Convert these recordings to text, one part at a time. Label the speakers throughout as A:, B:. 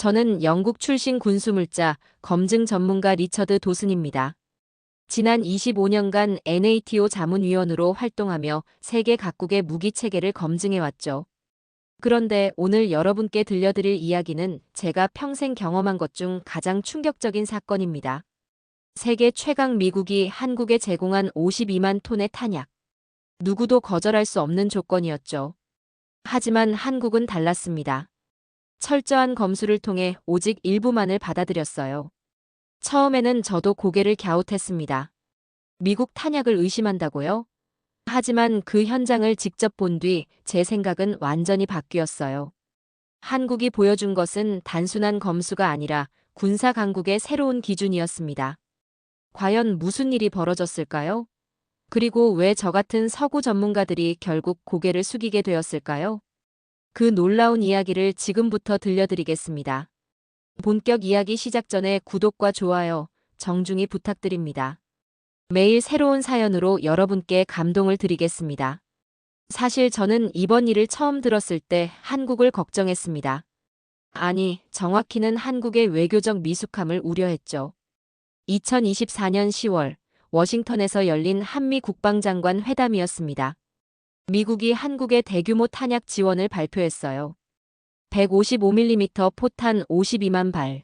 A: 저는 영국 출신 군수물자 검증 전문가 리처드 도슨입니다. 지난 25년간 NATO 자문위원으로 활동하며 세계 각국의 무기 체계를 검증해왔죠. 그런데 오늘 여러분께 들려드릴 이야기는 제가 평생 경험한 것 중 가장 충격적인 사건입니다. 세계 최강 미국이 한국에 제공한 52만 톤의 탄약. 누구도 거절할 수 없는 조건이었죠. 하지만 한국은 달랐습니다. 철저한 검수를 통해 오직 일부만을 받아들였어요. 처음에는 저도 고개를 갸웃했습니다. 미국 탄약을 의심한다고요? 하지만 그 현장을 직접 본 뒤 제 생각은 완전히 바뀌었어요. 한국이 보여준 것은 단순한 검수가 아니라 군사 강국의 새로운 기준이었습니다. 과연 무슨 일이 벌어졌을까요? 그리고 왜 저 같은 서구 전문가들이 결국 고개를 숙이게 되었을까요? 그 놀라운 이야기를 지금부터 들려드리겠습니다. 본격 이야기 시작 전에 구독과 좋아요, 정중히 부탁드립니다. 매일 새로운 사연으로 여러분께 감동을 드리겠습니다. 사실 저는 이번 일을 처음 들었을 때 한국을 걱정했습니다. 아니, 정확히는 한국의 외교적 미숙함을 우려했죠. 2024년 10월, 워싱턴에서 열린 한미 국방장관 회담이었습니다. 미국이 한국의 대규모 탄약 지원을 발표했어요. 155mm 포탄 52만 발.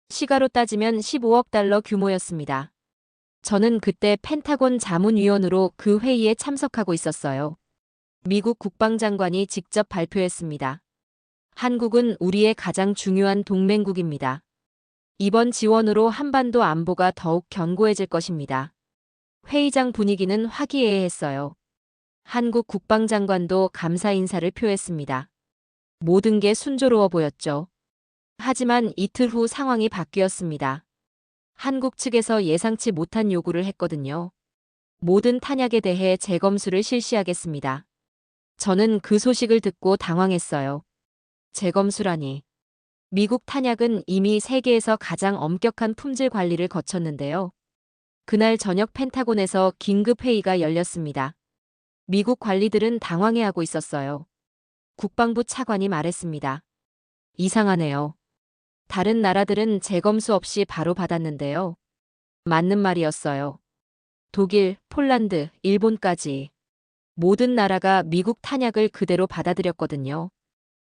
A: 시가로 따지면 15억 달러 규모였습니다. 저는 그때 펜타곤 자문위원으로 그 회의에 참석하고 있었어요. 미국 국방장관이 직접 발표했습니다. 한국은 우리의 가장 중요한 동맹국입니다. 이번 지원으로 한반도 안보가 더욱 견고해질 것입니다. 회의장 분위기는 화기애애했어요. 한국 국방장관도 감사 인사를 표했습니다. 모든 게 순조로워 보였죠. 하지만 이틀 후 상황이 바뀌었습니다. 한국 측에서 예상치 못한 요구를 했거든요. 모든 탄약에 대해 재검수를 실시하겠습니다. 저는 그 소식을 듣고 당황했어요. 재검수라니. 미국 탄약은 이미 세계에서 가장 엄격한 품질 관리를 거쳤는데요. 그날 저녁 펜타곤에서 긴급 회의가 열렸습니다. 미국 관리들은 당황해하고 있었어요. 국방부 차관이 말했습니다. 이상하네요. 다른 나라들은 재검수 없이 바로 받았는데요. 맞는 말이었어요. 독일, 폴란드, 일본까지 모든 나라가 미국 탄약을 그대로 받아들였거든요.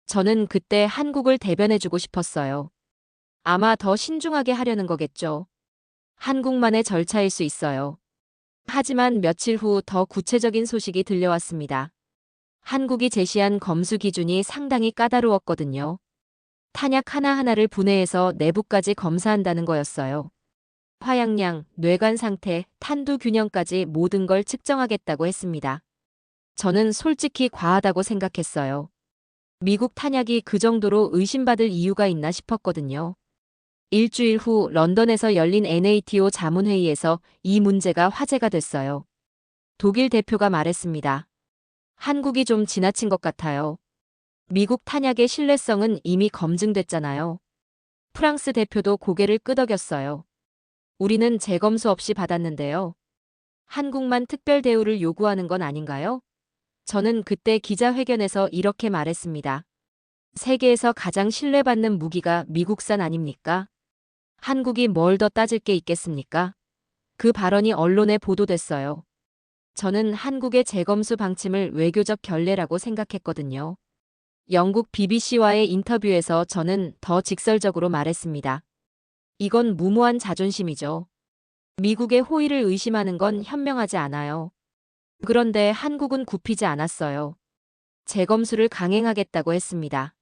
A: 저는 그때 한국을 대변해주고 싶었어요. 아마 더 신중하게 하려는 거겠죠. 한국만의 절차일 수 있어요. 하지만 며칠 후 더 구체적인 소식이 들려왔습니다. 한국이 제시한 검수 기준이 상당히 까다로웠거든요. 탄약 하나하나를 분해해서 내부까지 검사한다는 거였어요. 화약량, 뇌관 상태, 탄두 균형까지 모든 걸 측정하겠다고 했습니다. 저는 솔직히 과하다고 생각했어요. 미국 탄약이 그 정도로 의심받을 이유가 있나 싶었거든요. 일주일 후 런던에서 열린 NATO 자문회의에서 이 문제가 화제가 됐어요. 독일 대표가 말했습니다. 한국이 좀 지나친 것 같아요. 미국 탄약의 신뢰성은 이미 검증됐잖아요. 프랑스 대표도 고개를 끄덕였어요. 우리는 재검수 없이 받았는데요. 한국만 특별 대우를 요구하는 건 아닌가요? 저는 그때 기자회견에서 이렇게 말했습니다. 세계에서 가장 신뢰받는 무기가 미국산 아닙니까? 한국이 뭘 더 따질 게 있겠습니까? 그 발언이 언론에 보도됐어요. 저는 한국의 재검수 방침을 외교적 결례라고 생각했거든요. 영국 BBC와의 인터뷰에서 저는 더 직설적으로 말했습니다. 이건 무모한 자존심이죠. 미국의 호의를 의심하는 건 현명하지 않아요. 그런데 한국은 굽히지 않았어요. 재검수를 강행하겠다고 했습니다.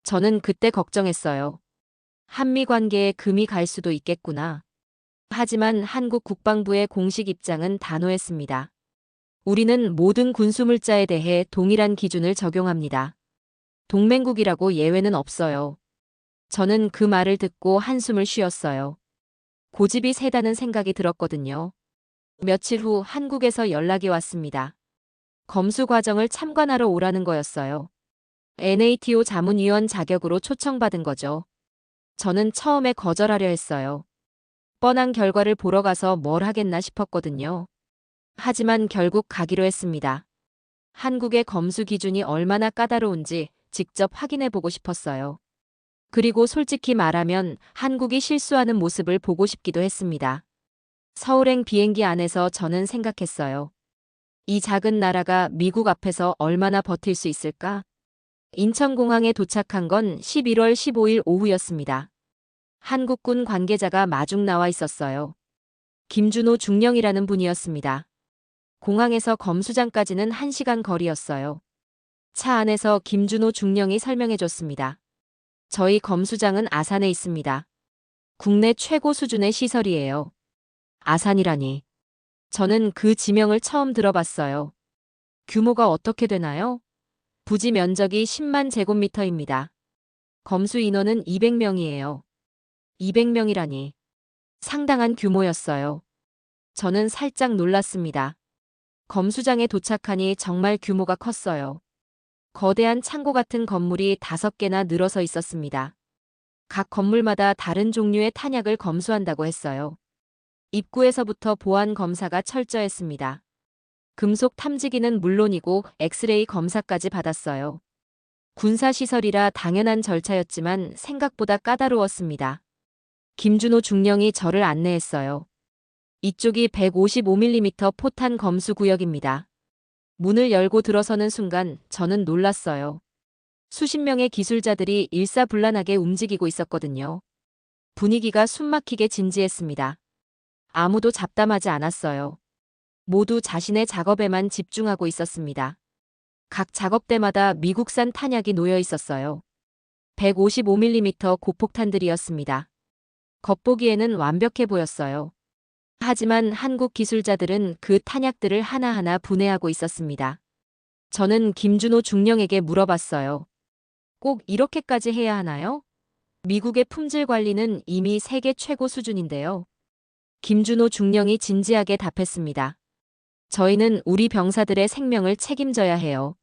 A: 저는 그때 걱정했어요. 한미 관계에 금이 갈 수도 있겠구나. 하지만 한국 국방부의 공식 입장은 단호했습니다. 우리는 모든 군수물자에 대해 동일한 기준을 적용합니다. 동맹국이라고 예외는 없어요. 저는 그 말을 듣고 한숨을 쉬었어요. 고집이 세다는 생각이 들었거든요. 며칠 후 한국에서 연락이 왔습니다. 검수 과정을 참관하러 오라는 거였어요. NATO 자문위원 자격으로 초청받은 거죠. 저는 처음에 거절하려 했어요. 뻔한 결과를 보러 가서 뭘 하겠나 싶었거든요. 하지만 결국 가기로 했습니다. 한국의 검수 기준이 얼마나 까다로운지 직접 확인해 보고 싶었어요. 그리고 솔직히 말하면 한국이 실수하는 모습을 보고 싶기도 했습니다. 서울행 비행기 안에서 저는 생각했어요. 이 작은 나라가 미국 앞에서 얼마나 버틸 수 있을까? 인천공항에 도착한 건 11월 15일 오후였습니다. 한국군 관계자가 마중 나와 있었어요. 김준호 중령이라는 분이었습니다. 공항에서 검수장까지는 1시간 거리였어요. 차 안에서 김준호 중령이 설명해줬습니다. 저희 검수장은 아산에 있습니다. 국내 최고 수준의 시설이에요. 아산이라니. 저는 그 지명을 처음 들어봤어요. 규모가 어떻게 되나요? 부지 면적이 10만 제곱미터입니다. 검수 인원은 200명이에요. 200명이라니. 상당한 규모였어요. 저는 살짝 놀랐습니다. 검수장에 도착하니 정말 규모가 컸어요. 거대한 창고 같은 건물이 5개나 늘어서 있었습니다. 각 건물마다 다른 종류의 탄약을 검수한다고 했어요. 입구에서부터 보안 검사가 철저했습니다. 금속 탐지기는 물론이고 엑스레이 검사까지 받았어요. 군사시설이라 당연한 절차였지만 생각보다 까다로웠습니다. 김준호 중령이 저를 안내했어요. 이쪽이 155mm 포탄 검수 구역입니다. 문을 열고 들어서는 순간 저는 놀랐어요. 수십 명의 기술자들이 일사불란하게 움직이고 있었거든요. 분위기가 숨막히게 진지했습니다. 아무도 잡담하지 않았어요. 모두 자신의 작업에만 집중하고 있었습니다. 각 작업대마다 미국산 탄약이 놓여 있었어요. 155mm 고폭탄들이었습니다. 겉보기에는 완벽해 보였어요. 하지만 한국 기술자들은 그 탄약들을 하나하나 분해하고 있었습니다. 저는 김준호 중령에게 물어봤어요. 꼭 이렇게까지 해야 하나요? 미국의 품질 관리는 이미 세계 최고 수준인데요. 김준호 중령이 진지하게 답했습니다. 저희는 우리 병사들의 생명을 책임져야 해요.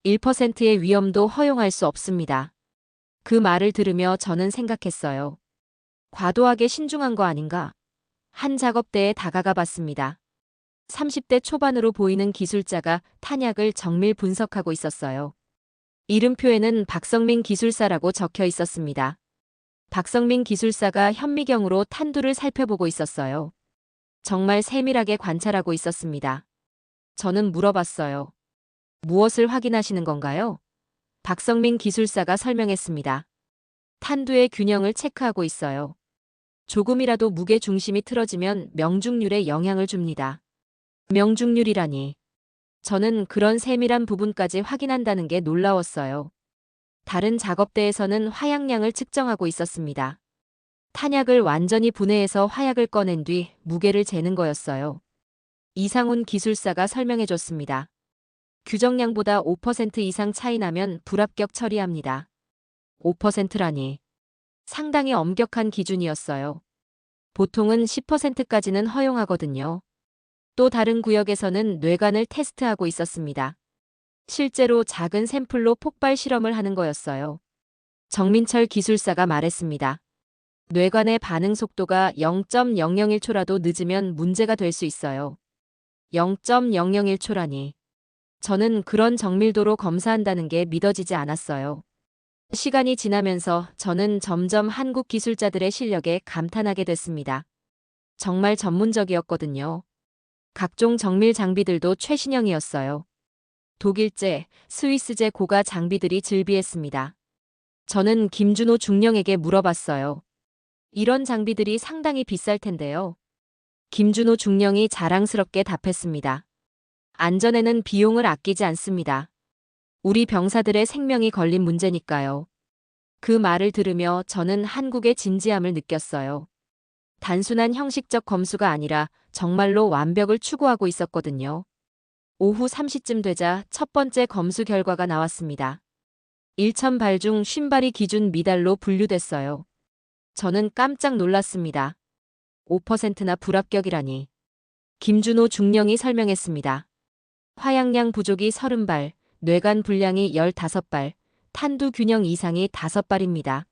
A: 1%의 위험도 허용할 수 없습니다. 그 말을 들으며 저는 생각했어요. 과도하게 신중한 거 아닌가? 한 작업대에 다가가 봤습니다. 30대 초반으로 보이는 기술자가 탄약을 정밀 분석하고 있었어요. 이름표에는 박성민 기술사라고 적혀 있었습니다. 박성민 기술사가 현미경으로 탄두를 살펴보고 있었어요. 정말 세밀하게 관찰하고 있었습니다. 저는 물어봤어요. 무엇을 확인하시는 건가요? 박성민 기술사가 설명했습니다. 탄두의 균형을 체크하고 있어요. 조금이라도 무게 중심이 틀어지면 명중률에 영향을 줍니다. 명중률이라니. 저는 그런 세밀한 부분까지 확인한다는 게 놀라웠어요. 다른 작업대에서는 화약량을 측정하고 있었습니다. 탄약을 완전히 분해해서 화약을 꺼낸 뒤 무게를 재는 거였어요. 이상훈 기술사가 설명해줬습니다. 규정량보다 5% 이상 차이 나면 불합격 처리합니다. 5%라니. 상당히 엄격한 기준이었어요. 보통은 10%까지는 허용하거든요. 또 다른 구역에서는 뇌관을 테스트하고 있었습니다. 실제로 작은 샘플로 폭발 실험을 하는 거였어요. 정민철 기술사가 말했습니다. 뇌관의 반응 속도가 0.001초라도 늦으면 문제가 될 수 있어요. 0.001초라니. 저는 그런 정밀도로 검사한다는 게 믿어지지 않았어요. 시간이 지나면서 저는 점점 한국 기술자들의 실력에 감탄하게 됐습니다. 정말 전문적이었거든요. 각종 정밀 장비들도 최신형이었어요. 독일제, 스위스제 고가 장비들이 즐비했습니다. 저는 김준호 중령에게 물어봤어요. 이런 장비들이 상당히 비쌀 텐데요. 김준호 중령이 자랑스럽게 답했습니다. 안전에는 비용을 아끼지 않습니다. 우리 병사들의 생명이 걸린 문제니까요. 그 말을 들으며 저는 한국의 진지함을 느꼈어요. 단순한 형식적 검수가 아니라 정말로 완벽을 추구하고 있었거든요. 오후 3시쯤 되자 첫 번째 검수 결과가 나왔습니다. 1000발 중 50발이 기준 미달로 분류됐어요. 저는 깜짝 놀랐습니다. 5%나 불합격이라니. 김준호 중령이 설명했습니다. 화약량 부족이 30발, 뇌관 불량이 15발, 탄두 균형 이상이 5발입니다.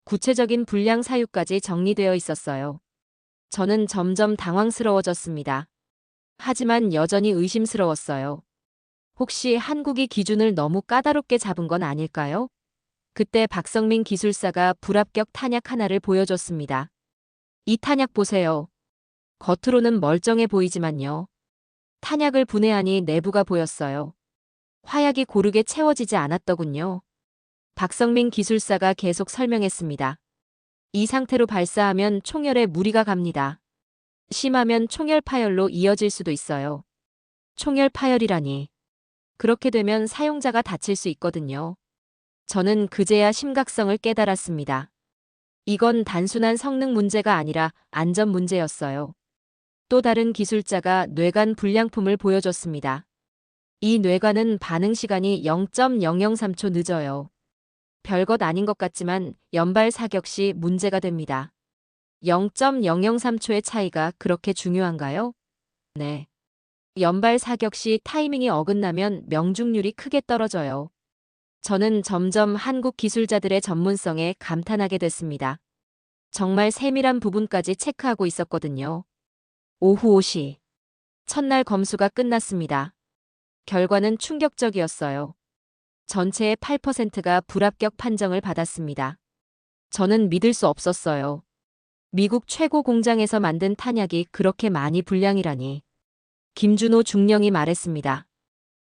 A: 구체적인 불량 사유까지 정리되어 있었어요. 저는 점점 당황스러워졌습니다. 하지만 여전히 의심스러웠어요. 혹시 한국이 기준을 너무 까다롭게 잡은 건 아닐까요? 그때 박성민 기술사가 불합격 탄약 하나를 보여줬습니다. 이 탄약 보세요. 겉으로는 멀쩡해 보이지만요. 탄약을 분해하니 내부가 보였어요. 화약이 고르게 채워지지 않았더군요. 박성민 기술사가 계속 설명했습니다. 이 상태로 발사하면 총열에 무리가 갑니다. 심하면 총열 파열로 이어질 수도 있어요. 총열 파열이라니. 그렇게 되면 사용자가 다칠 수 있거든요. 저는 그제야 심각성을 깨달았습니다. 이건 단순한 성능 문제가 아니라 안전 문제였어요. 또 다른 기술자가 뇌관 불량품을 보여줬습니다. 이 뇌관은 반응 시간이 0.003초 늦어요. 별것 아닌 것 같지만 연발 사격 시 문제가 됩니다. 0.003초의 차이가 그렇게 중요한가요? 네. 연발 사격 시 타이밍이 어긋나면 명중률이 크게 떨어져요. 저는 점점 한국 기술자들의 전문성에 감탄하게 됐습니다. 정말 세밀한 부분까지 체크하고 있었거든요. 오후 5시. 첫날 검수가 끝났습니다. 결과는 충격적이었어요. 전체의 8%가 불합격 판정을 받았습니다. 저는 믿을 수 없었어요. 미국 최고 공장에서 만든 탄약이 그렇게 많이 불량이라니. 김준호 중령이 말했습니다.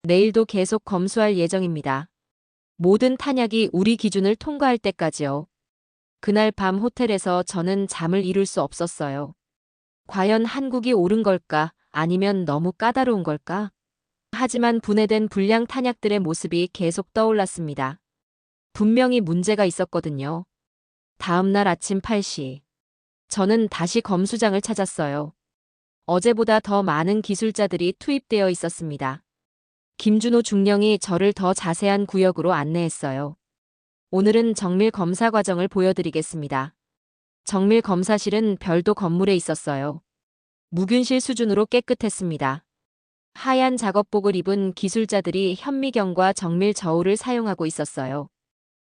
A: 내일도 계속 검수할 예정입니다. 모든 탄약이 우리 기준을 통과할 때까지요. 그날 밤 호텔에서 저는 잠을 이룰 수 없었어요. 과연 한국이 옳은 걸까? 아니면 너무 까다로운 걸까? 하지만 분해된 불량 탄약들의 모습이 계속 떠올랐습니다. 분명히 문제가 있었거든요. 다음 날 아침 8시. 저는 다시 검수장을 찾았어요. 어제보다 더 많은 기술자들이 투입되어 있었습니다. 김준호 중령이 저를 더 자세한 구역으로 안내했어요. 오늘은 정밀 검사 과정을 보여드리겠습니다. 정밀 검사실은 별도 건물에 있었어요. 무균실 수준으로 깨끗했습니다. 하얀 작업복을 입은 기술자들이 현미경과 정밀 저울을 사용하고 있었어요.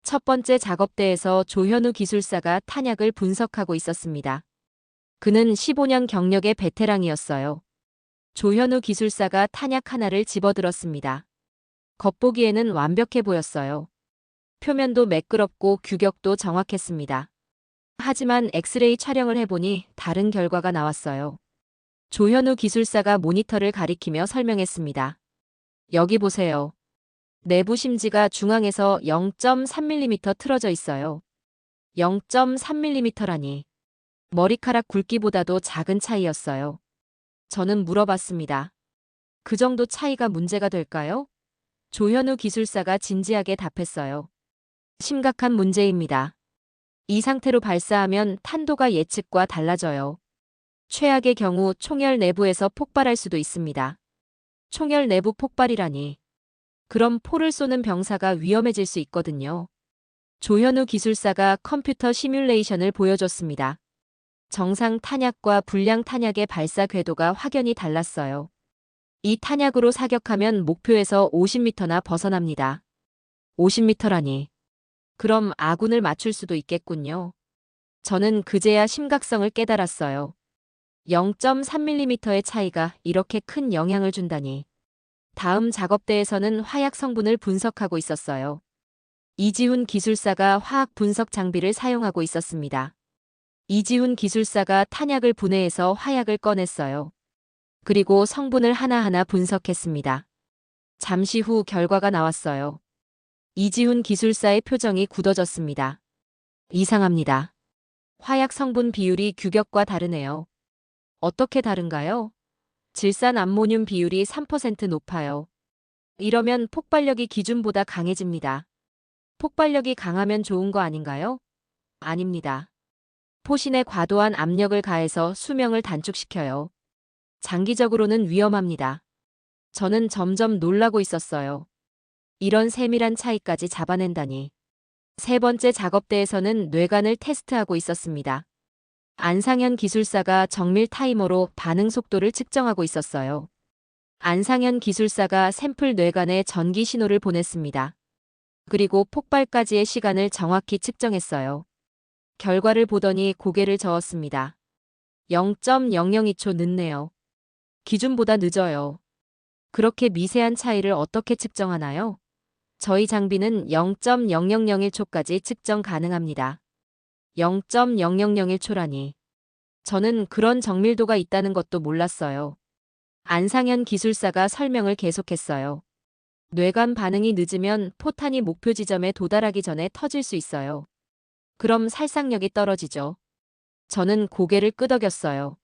A: 첫 번째 작업대에서 조현우 기술사가 탄약을 분석하고 있었습니다. 그는 15년 경력의 베테랑이었어요. 조현우 기술사가 탄약 하나를 집어들었습니다. 겉보기에는 완벽해 보였어요. 표면도 매끄럽고 규격도 정확했습니다. 하지만 엑스레이 촬영을 해보니 다른 결과가 나왔어요. 조현우 기술사가 모니터를 가리키며 설명했습니다. 여기 보세요. 내부 심지가 중앙에서 0.3mm 틀어져 있어요. 0.3mm라니. 머리카락 굵기보다도 작은 차이였어요. 저는 물어봤습니다. 그 정도 차이가 문제가 될까요? 조현우 기술사가 진지하게 답했어요. 심각한 문제입니다. 이 상태로 발사하면 탄도가 예측과 달라져요. 최악의 경우 총열 내부에서 폭발할 수도 있습니다. 총열 내부 폭발이라니. 그럼 포를 쏘는 병사가 위험해질 수 있거든요. 조현우 기술사가 컴퓨터 시뮬레이션을 보여줬습니다. 정상 탄약과 불량 탄약의 발사 궤도가 확연히 달랐어요. 이 탄약으로 사격하면 목표에서 50m나 벗어납니다. 50m라니. 그럼 아군을 맞출 수도 있겠군요. 저는 그제야 심각성을 깨달았어요. 0.3mm의 차이가 이렇게 큰 영향을 준다니. 다음 작업대에서는 화약 성분을 분석하고 있었어요. 이지훈 기술사가 화학 분석 장비를 사용하고 있었습니다. 이지훈 기술사가 탄약을 분해해서 화약을 꺼냈어요. 그리고 성분을 하나하나 분석했습니다. 잠시 후 결과가 나왔어요. 이지훈 기술사의 표정이 굳어졌습니다. 이상합니다. 화약 성분 비율이 규격과 다르네요. 어떻게 다른가요? 질산 암모늄 비율이 3% 높아요. 이러면 폭발력이 기준보다 강해집니다. 폭발력이 강하면 좋은 거 아닌가요? 아닙니다. 포신에 과도한 압력을 가해서 수명을 단축시켜요. 장기적으로는 위험합니다. 저는 점점 놀라고 있었어요. 이런 세밀한 차이까지 잡아낸다니. 세 번째 작업대에서는 뇌관을 테스트하고 있었습니다. 안상현 기술사가 정밀 타이머로 반응 속도를 측정하고 있었어요. 안상현 기술사가 샘플 뇌관에 전기 신호를 보냈습니다. 그리고 폭발까지의 시간을 정확히 측정했어요. 결과를 보더니 고개를 저었습니다. 0.002초 늦네요. 기준보다 늦어요. 그렇게 미세한 차이를 어떻게 측정하나요? 저희 장비는 0.0001초까지 측정 가능합니다. 0.0001초라니. 저는 그런 정밀도가 있다는 것도 몰랐어요. 안상현 기술사가 설명을 계속했어요. 뇌관 반응이 늦으면 포탄이 목표 지점에 도달하기 전에 터질 수 있어요. 그럼 살상력이 떨어지죠. 저는 고개를 끄덕였어요.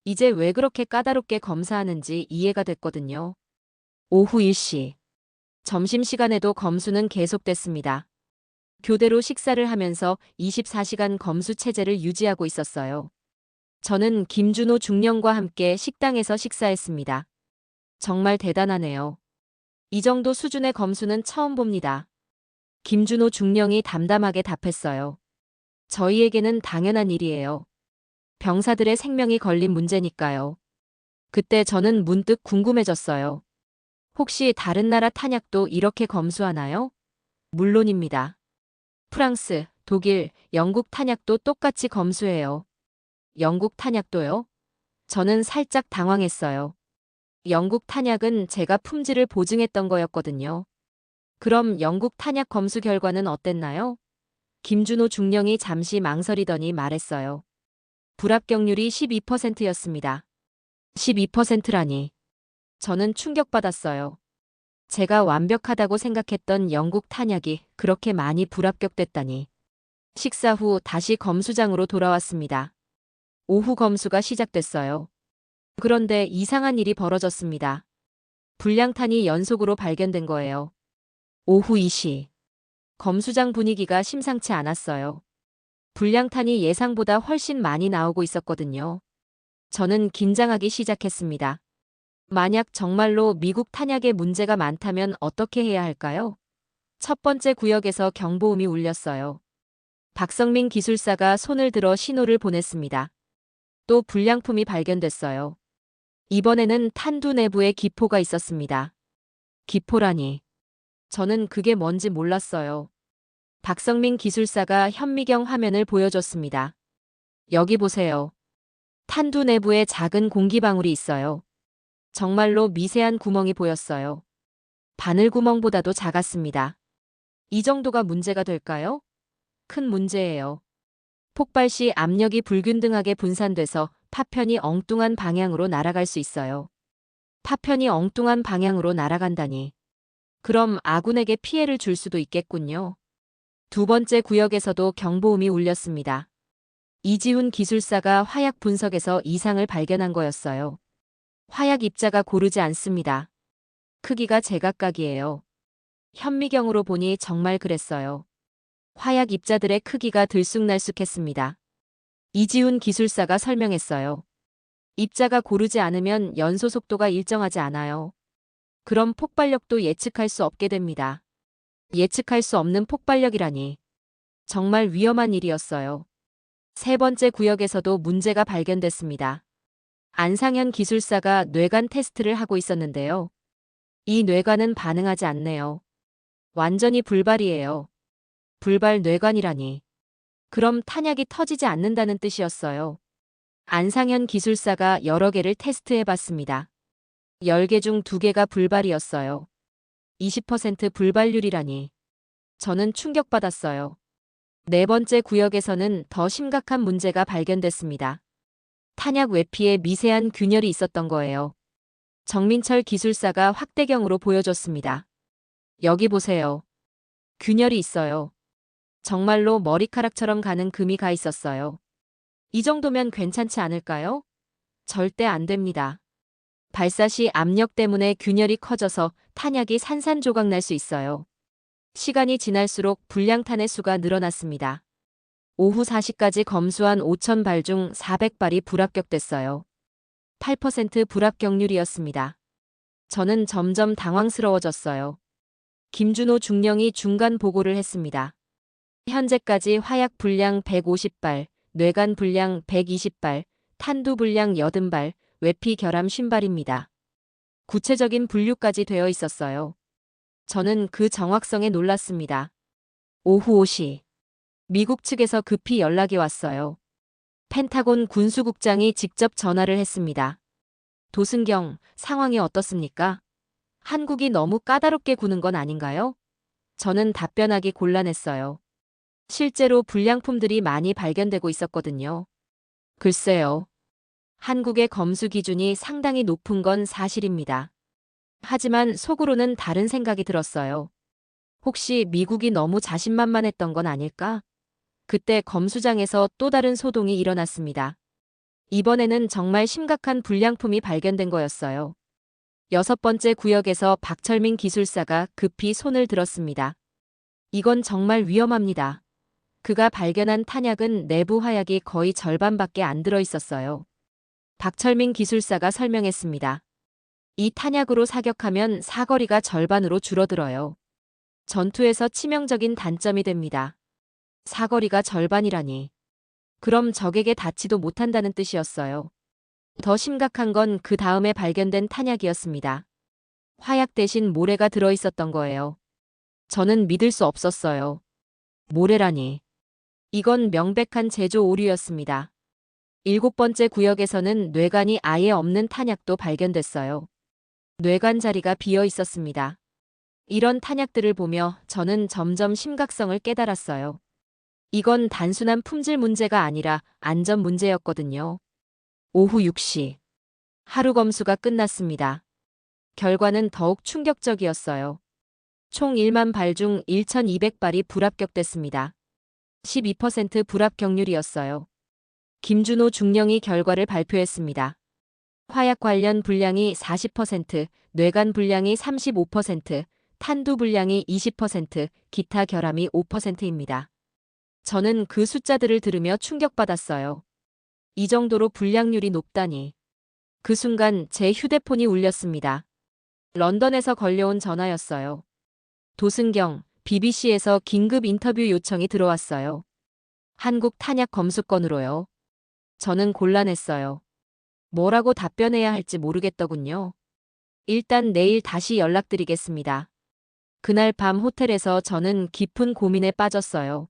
A: 이제 왜 그렇게 까다롭게 검사하는지 이해가 됐거든요. 오후 1시. 점심시간에도 검수는 계속됐습니다. 교대로 식사를 하면서 24시간 검수 체제를 유지하고 있었어요. 저는 김준호 중령과 함께 식당에서 식사했습니다. 정말 대단하네요. 이 정도 수준의 검수는 처음 봅니다. 김준호 중령이 담담하게 답했어요. 저희에게는 당연한 일이에요. 병사들의 생명이 걸린 문제니까요. 그때 저는 문득 궁금해졌어요. 혹시 다른 나라 탄약도 이렇게 검수하나요? 물론입니다. 프랑스, 독일, 영국 탄약도 똑같이 검수해요. 영국 탄약도요? 저는 살짝 당황했어요. 영국 탄약은 제가 품질을 보증했던 거였거든요. 그럼 영국 탄약 검수 결과는 어땠나요? 김준호 중령이 잠시 망설이더니 말했어요. 불합격률이 12%였습니다. 12%라니. 저는 충격받았어요. 제가 완벽하다고 생각했던 영국 탄약이 그렇게 많이 불합격됐다니. 식사 후 다시 검수장으로 돌아왔습니다. 오후 검수가 시작됐어요. 그런데 이상한 일이 벌어졌습니다. 불량탄이 연속으로 발견된 거예요. 오후 2시. 검수장 분위기가 심상치 않았어요. 불량탄이 예상보다 훨씬 많이 나오고 있었거든요. 저는 긴장하기 시작했습니다. 만약 정말로 미국 탄약에 문제가 많다면 어떻게 해야 할까요? 첫 번째 구역에서 경보음이 울렸어요. 박성민 기술사가 손을 들어 신호를 보냈습니다. 또 불량품이 발견됐어요. 이번에는 탄두 내부에 기포가 있었습니다. 기포라니. 저는 그게 뭔지 몰랐어요. 박성민 기술사가 현미경 화면을 보여줬습니다. 여기 보세요. 탄두 내부에 작은 공기방울이 있어요. 정말로 미세한 구멍이 보였어요. 바늘구멍보다도 작았습니다. 이 정도가 문제가 될까요? 큰 문제예요. 폭발 시 압력이 불균등하게 분산돼서 파편이 엉뚱한 방향으로 날아갈 수 있어요. 파편이 엉뚱한 방향으로 날아간다니. 그럼 아군에게 피해를 줄 수도 있겠군요. 두 번째 구역에서도 경보음이 울렸습니다. 이지훈 기술사가 화약 분석에서 이상을 발견한 거였어요. 화약 입자가 고르지 않습니다. 크기가 제각각이에요. 현미경으로 보니 정말 그랬어요. 화약 입자들의 크기가 들쑥날쑥했습니다. 이지훈 기술사가 설명했어요. 입자가 고르지 않으면 연소 속도가 일정하지 않아요. 그럼 폭발력도 예측할 수 없게 됩니다. 예측할 수 없는 폭발력이라니. 정말 위험한 일이었어요. 세 번째 구역에서도 문제가 발견됐습니다. 안상현 기술사가 뇌관 테스트를 하고 있었는데요. 이 뇌관은 반응하지 않네요. 완전히 불발이에요. 불발 뇌관이라니. 그럼 탄약이 터지지 않는다는 뜻이었어요. 안상현 기술사가 여러 개를 테스트해봤습니다. 10개 중 2개가 불발이었어요. 20% 불발률이라니. 저는 충격받았어요. 네 번째 구역에서는 더 심각한 문제가 발견됐습니다. 탄약 외피에 미세한 균열이 있었던 거예요. 정민철 기술사가 확대경으로 보여줬습니다. 여기 보세요. 균열이 있어요. 정말로 머리카락처럼 가는 금이 가 있었어요. 이 정도면 괜찮지 않을까요? 절대 안 됩니다. 발사 시 압력 때문에 균열이 커져서 탄약이 산산조각 날 수 있어요. 시간이 지날수록 불량탄의 수가 늘어났습니다. 오후 4시까지 검수한 5,000발 중 400발이 불합격됐어요. 8% 불합격률이었습니다. 저는 점점 당황스러워졌어요. 김준호 중령이 중간 보고를 했습니다. 현재까지 화약 분량 150발, 뇌관 분량 120발, 탄두 분량 80발, 외피 결함 50발입니다. 구체적인 분류까지 되어 있었어요. 저는 그 정확성에 놀랐습니다. 오후 5시. 미국 측에서 급히 연락이 왔어요. 펜타곤 군수국장이 직접 전화를 했습니다. 도승경, 상황이 어떻습니까? 한국이 너무 까다롭게 구는 건 아닌가요? 저는 답변하기 곤란했어요. 실제로 불량품들이 많이 발견되고 있었거든요. 글쎄요. 한국의 검수 기준이 상당히 높은 건 사실입니다. 하지만 속으로는 다른 생각이 들었어요. 혹시 미국이 너무 자신만만했던 건 아닐까? 그때 검수장에서 또 다른 소동이 일어났습니다. 이번에는 정말 심각한 불량품이 발견된 거였어요. 6번째 구역에서 박철민 기술사가 급히 손을 들었습니다. 이건 정말 위험합니다. 그가 발견한 탄약은 내부 화약이 거의 절반밖에 안 들어 있었어요. 박철민 기술사가 설명했습니다. 이 탄약으로 사격하면 사거리가 절반으로 줄어들어요. 전투에서 치명적인 단점이 됩니다. 사거리가 절반이라니. 그럼 적에게 닿지도 못한다는 뜻이었어요. 더 심각한 건 그 다음에 발견된 탄약이었습니다. 화약 대신 모래가 들어 있었던 거예요. 저는 믿을 수 없었어요. 모래라니. 이건 명백한 제조 오류였습니다. 7번째 구역에서는 뇌관이 아예 없는 탄약도 발견됐어요. 뇌관 자리가 비어 있었습니다. 이런 탄약들을 보며 저는 점점 심각성을 깨달았어요. 이건 단순한 품질 문제가 아니라 안전 문제였거든요. 오후 6시. 하루 검수가 끝났습니다. 결과는 더욱 충격적이었어요. 총 1만 발 중 1,200발이 불합격됐습니다. 12% 불합격률이었어요. 김준호 중령이 결과를 발표했습니다. 화약 관련 분량이 40%, 뇌관 분량이 35%, 탄두 분량이 20%, 기타 결함이 5%입니다. 저는 그 숫자들을 들으며 충격받았어요. 이 정도로 불량률이 높다니. 그 순간 제 휴대폰이 울렸습니다. 런던에서 걸려온 전화였어요. 도승경, BBC에서 긴급 인터뷰 요청이 들어왔어요. 한국 탄약 검수권으로요. 저는 곤란했어요. 뭐라고 답변해야 할지 모르겠더군요. 일단 내일 다시 연락드리겠습니다. 그날 밤 호텔에서 저는 깊은 고민에 빠졌어요.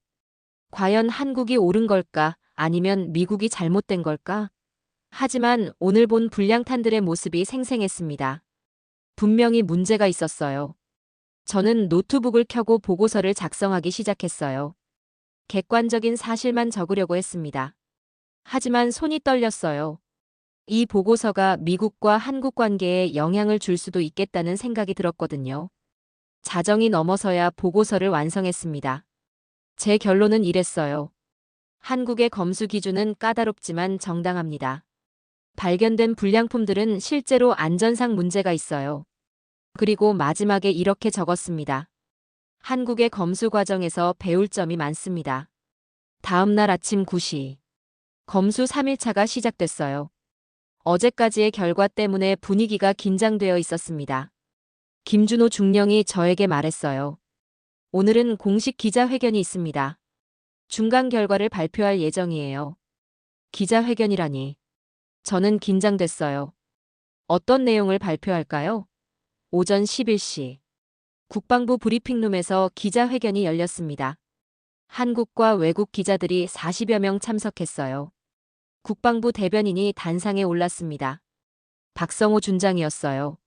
A: 과연 한국이 옳은 걸까? 아니면 미국이 잘못된 걸까? 하지만 오늘 본 불량탄들의 모습이 생생했습니다. 분명히 문제가 있었어요. 저는 노트북을 켜고 보고서를 작성하기 시작했어요. 객관적인 사실만 적으려고 했습니다. 하지만 손이 떨렸어요. 이 보고서가 미국과 한국 관계에 영향을 줄 수도 있겠다는 생각이 들었거든요. 자정이 넘어서야 보고서를 완성했습니다. 제 결론은 이랬어요. 한국의 검수 기준은 까다롭지만 정당합니다. 발견된 불량품들은 실제로 안전상 문제가 있어요. 그리고 마지막에 이렇게 적었습니다. 한국의 검수 과정에서 배울 점이 많습니다. 다음 날 아침 9시. 검수 3일차가 시작됐어요. 어제까지의 결과 때문에 분위기가 긴장되어 있었습니다. 김준호 중령이 저에게 말했어요. 오늘은 공식 기자회견이 있습니다. 중간 결과를 발표할 예정이에요. 기자회견이라니. 저는 긴장됐어요. 어떤 내용을 발표할까요? 오전 11시. 국방부 브리핑룸에서 기자회견이 열렸습니다. 한국과 외국 기자들이 40여 명 참석했어요. 국방부 대변인이 단상에 올랐습니다. 박성호 준장이었어요.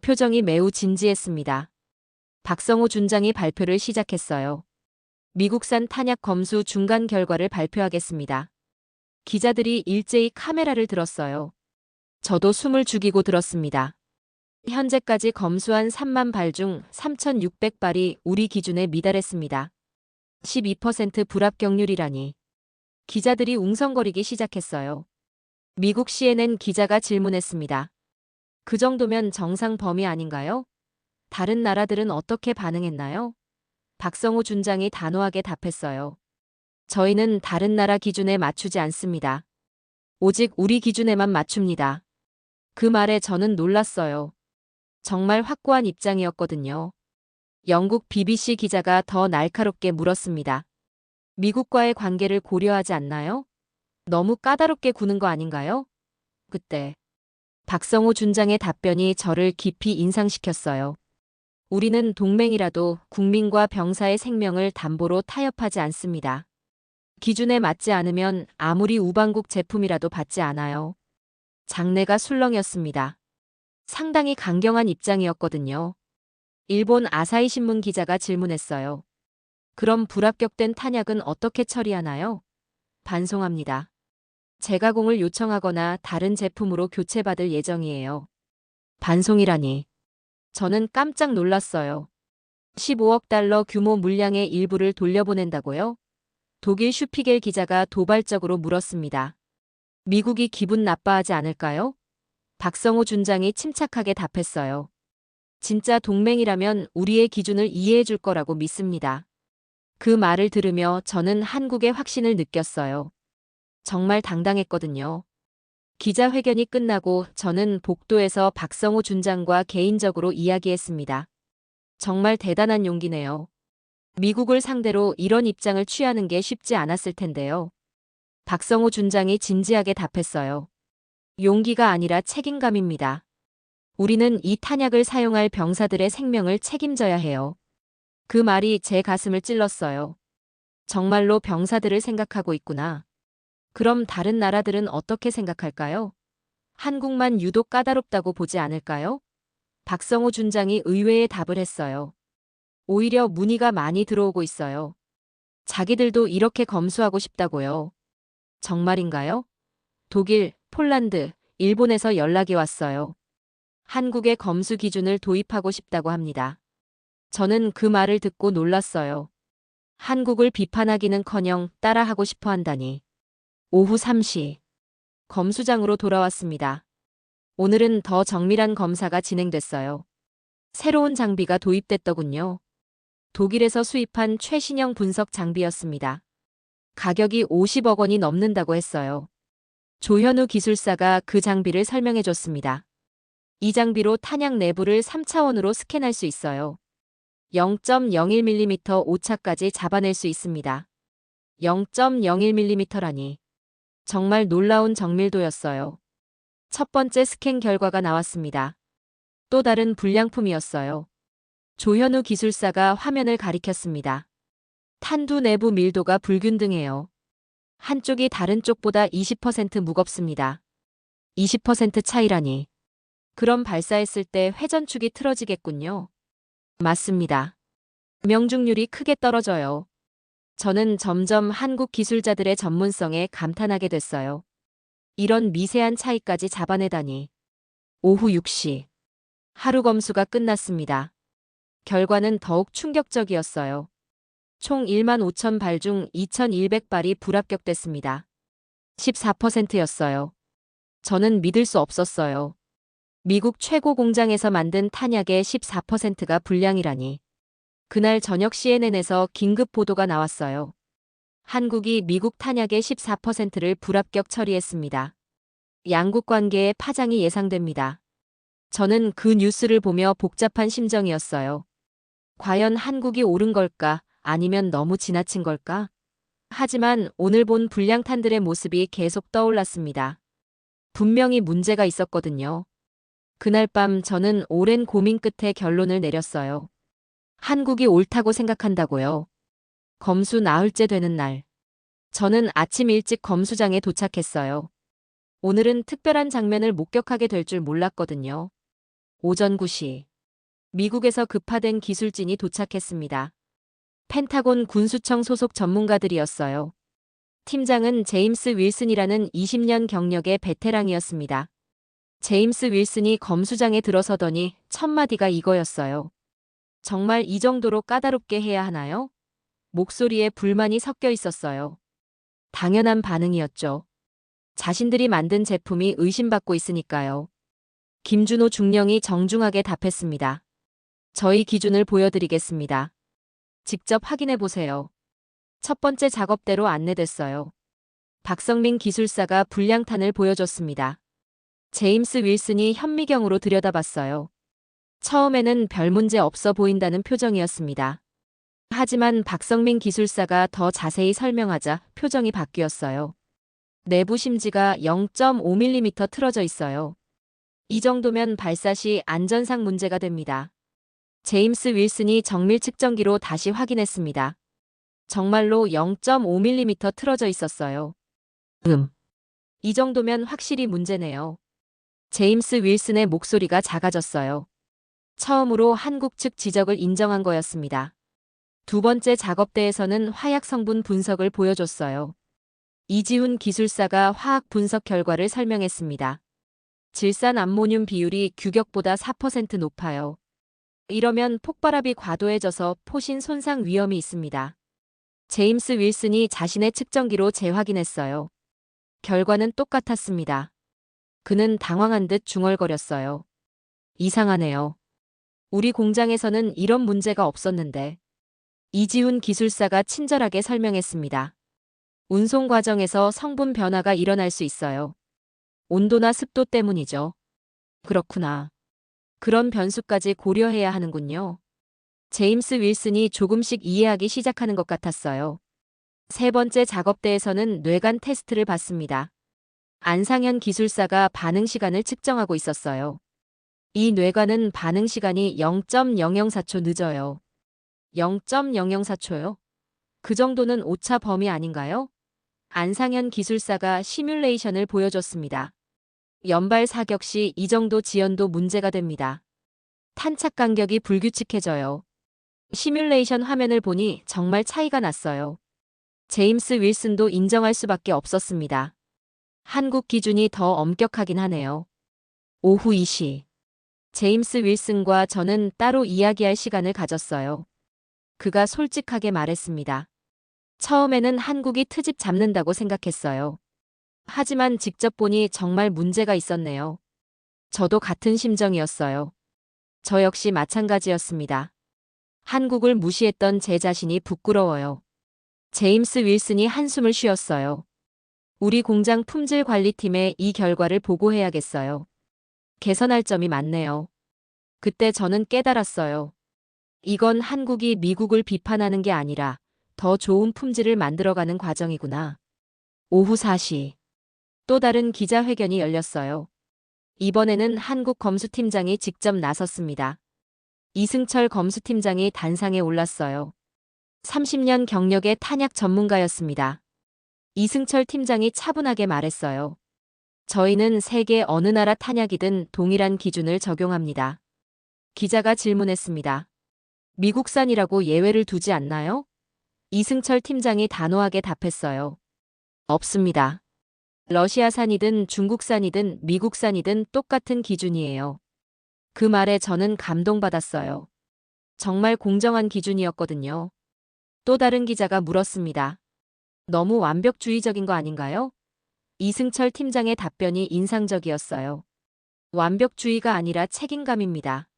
A: 표정이 매우 진지했습니다. 박성호 준장이 발표를 시작했어요. 미국산 탄약 검수 중간 결과를 발표하겠습니다. 기자들이 일제히 카메라를 들었어요. 저도 숨을 죽이고 들었습니다. 현재까지 검수한 3만 발 중 3,600발이 우리 기준에 미달했습니다. 12% 불합격률이라니. 기자들이 웅성거리기 시작했어요. 미국 CNN 기자가 질문했습니다. 그 정도면 정상 범위 아닌가요? 다른 나라들은 어떻게 반응했나요? 박성호 준장이 단호하게 답했어요. 저희는 다른 나라 기준에 맞추지 않습니다. 오직 우리 기준에만 맞춥니다. 그 말에 저는 놀랐어요. 정말 확고한 입장이었거든요. 영국 BBC 기자가 더 날카롭게 물었습니다. 미국과의 관계를 고려하지 않나요? 너무 까다롭게 구는 거 아닌가요? 그때 박성호 준장의 답변이 저를 깊이 인상시켰어요. 우리는 동맹이라도 국민과 병사의 생명을 담보로 타협하지 않습니다. 기준에 맞지 않으면 아무리 우방국 제품이라도 받지 않아요. 장내가 술렁였습니다. 상당히 강경한 입장이었거든요. 일본 아사히 신문 기자가 질문했어요. 그럼 불합격된 탄약은 어떻게 처리하나요? 반송합니다. 재가공을 요청하거나 다른 제품으로 교체받을 예정이에요. 반송이라니. 저는 깜짝 놀랐어요. 15억 달러 규모 물량의 일부를 돌려보낸다고요? 독일 슈피겔 기자가 도발적으로 물었습니다. 미국이 기분 나빠하지 않을까요? 박성호 준장이 침착하게 답했어요. 진짜 동맹이라면 우리의 기준을 이해해 줄 거라고 믿습니다. 그 말을 들으며 저는 한국의 확신을 느꼈어요. 정말 당당했거든요. 기자회견이 끝나고 저는 복도에서 박성호 준장과 개인적으로 이야기했습니다. 정말 대단한 용기네요. 미국을 상대로 이런 입장을 취하는 게 쉽지 않았을 텐데요. 박성호 준장이 진지하게 답했어요. 용기가 아니라 책임감입니다. 우리는 이 탄약을 사용할 병사들의 생명을 책임져야 해요. 그 말이 제 가슴을 찔렀어요. 정말로 병사들을 생각하고 있구나. 그럼 다른 나라들은 어떻게 생각할까요? 한국만 유독 까다롭다고 보지 않을까요? 박성호 준장이 의외의 답을 했어요. 오히려 문의가 많이 들어오고 있어요. 자기들도 이렇게 검수하고 싶다고요. 정말인가요? 독일, 폴란드, 일본에서 연락이 왔어요. 한국의 검수 기준을 도입하고 싶다고 합니다. 저는 그 말을 듣고 놀랐어요. 한국을 비판하기는커녕 따라하고 싶어 한다니. 오후 3시. 검수장으로 돌아왔습니다. 오늘은 더 정밀한 검사가 진행됐어요. 새로운 장비가 도입됐더군요. 독일에서 수입한 최신형 분석 장비였습니다. 가격이 50억 원이 넘는다고 했어요. 조현우 기술사가 그 장비를 설명해 줬습니다. 이 장비로 탄약 내부를 3차원으로 스캔할 수 있어요. 0.01mm 오차까지 잡아낼 수 있습니다. 0.01mm라니. 정말 놀라운 정밀도였어요. 첫 번째 스캔 결과가 나왔습니다. 또 다른 불량품이었어요. 조현우 기술사가 화면을 가리켰습니다. 탄두 내부 밀도가 불균등해요. 한쪽이 다른 쪽보다 20% 무겁습니다. 20% 차이라니. 그럼 발사했을 때 회전축이 틀어지겠군요. 맞습니다. 명중률이 크게 떨어져요. 저는 점점 한국 기술자들의 전문성에 감탄하게 됐어요. 이런 미세한 차이까지 잡아내다니. 오후 6시. 하루 검수가 끝났습니다. 결과는 더욱 충격적이었어요. 총 1만 5천 발 중 2,100발이 불합격됐습니다. 14%였어요. 저는 믿을 수 없었어요. 미국 최고 공장에서 만든 탄약의 14%가 불량이라니. 그날 저녁 CNN에서 긴급 보도가 나왔어요. 한국이 미국 탄약의 14%를 불합격 처리했습니다. 양국 관계에 파장이 예상됩니다. 저는 그 뉴스를 보며 복잡한 심정이었어요. 과연 한국이 옳은 걸까? 아니면 너무 지나친 걸까? 하지만 오늘 본 불량탄들의 모습이 계속 떠올랐습니다. 분명히 문제가 있었거든요. 그날 밤 저는 오랜 고민 끝에 결론을 내렸어요. 한국이 옳다고 생각한다고요. 검수 나흘째 되는 날. 저는 아침 일찍 검수장에 도착했어요. 오늘은 특별한 장면을 목격하게 될 줄 몰랐거든요. 오전 9시. 미국에서 급파된 기술진이 도착했습니다. 펜타곤 군수청 소속 전문가들이었어요. 팀장은 제임스 윌슨이라는 20년 경력의 베테랑이었습니다. 제임스 윌슨이 검수장에 들어서더니 첫마디가 이거였어요. 정말 이 정도로 까다롭게 해야 하나요? 목소리에 불만이 섞여 있었어요. 당연한 반응이었죠. 자신들이 만든 제품이 의심받고 있으니까요. 김준호 중령이 정중하게 답했습니다. 저희 기준을 보여드리겠습니다. 직접 확인해 보세요. 첫 번째 작업대로 안내됐어요. 박성민 기술사가 불량탄을 보여줬습니다. 제임스 윌슨이 현미경으로 들여다봤어요. 처음에는 별 문제 없어 보인다는 표정이었습니다. 하지만 박성민 기술사가 더 자세히 설명하자 표정이 바뀌었어요. 내부 심지가 0.5mm 틀어져 있어요. 이 정도면 발사 시 안전상 문제가 됩니다. 제임스 윌슨이 정밀 측정기로 다시 확인했습니다. 정말로 0.5mm 틀어져 있었어요. 이 정도면 확실히 문제네요. 제임스 윌슨의 목소리가 작아졌어요. 처음으로 한국 측 지적을 인정한 거였습니다. 두 번째 작업대에서는 화약 성분 분석을 보여줬어요. 이지훈 기술사가 화학 분석 결과를 설명했습니다. 질산 암모늄 비율이 규격보다 4% 높아요. 이러면 폭발압이 과도해져서 포신 손상 위험이 있습니다. 제임스 윌슨이 자신의 측정기로 재확인했어요. 결과는 똑같았습니다. 그는 당황한 듯 중얼거렸어요. 이상하네요. 우리 공장에서는 이런 문제가 없었는데. 이지훈 기술사가 친절하게 설명했습니다. 운송 과정에서 성분 변화가 일어날 수 있어요. 온도나 습도 때문이죠. 그렇구나. 그런 변수까지 고려해야 하는군요. 제임스 윌슨이 조금씩 이해하기 시작하는 것 같았어요. 세 번째 작업대에서는 뇌관 테스트를 받습니다. 안상현 기술사가 반응 시간을 측정하고 있었어요. 이 뇌관은 반응 시간이 0.004초 늦어요. 0.004초요? 그 정도는 오차 범위 아닌가요? 안상현 기술사가 시뮬레이션을 보여줬습니다. 연발 사격 시 이 정도 지연도 문제가 됩니다. 탄착 간격이 불규칙해져요. 시뮬레이션 화면을 보니 정말 차이가 났어요. 제임스 윌슨도 인정할 수밖에 없었습니다. 한국 기준이 더 엄격하긴 하네요. 오후 2시. 제임스 윌슨과 저는 따로 이야기할 시간을 가졌어요. 그가 솔직하게 말했습니다. 처음에는 한국이 트집 잡는다고 생각했어요. 하지만 직접 보니 정말 문제가 있었네요. 저도 같은 심정이었어요. 저 역시 마찬가지였습니다. 한국을 무시했던 제 자신이 부끄러워요. 제임스 윌슨이 한숨을 쉬었어요. 우리 공장 품질 관리팀에 이 결과를 보고해야겠어요. 개선할 점이 많네요. 그때 저는 깨달았어요. 이건 한국이 미국을 비판하는 게 아니라 더 좋은 품질을 만들어가는 과정이구나. 오후 4시. 또 다른 기자회견이 열렸어요. 이번에는 한국 검수팀장이 직접 나섰습니다. 이승철 검수팀장이 단상에 올랐어요. 30년 경력의 탄약 전문가였습니다. 이승철 팀장이 차분하게 말했어요. 저희는 세계 어느 나라 탄약이든 동일한 기준을 적용합니다. 기자가 질문했습니다. 미국산이라고 예외를 두지 않나요? 이승철 팀장이 단호하게 답했어요. 없습니다. 러시아산이든 중국산이든 미국산이든 똑같은 기준이에요. 그 말에 저는 감동받았어요. 정말 공정한 기준이었거든요. 또 다른 기자가 물었습니다. 너무 완벽주의적인 거 아닌가요? 이승철 팀장의 답변이 인상적이었어요. 완벽주의가 아니라 책임감입니다.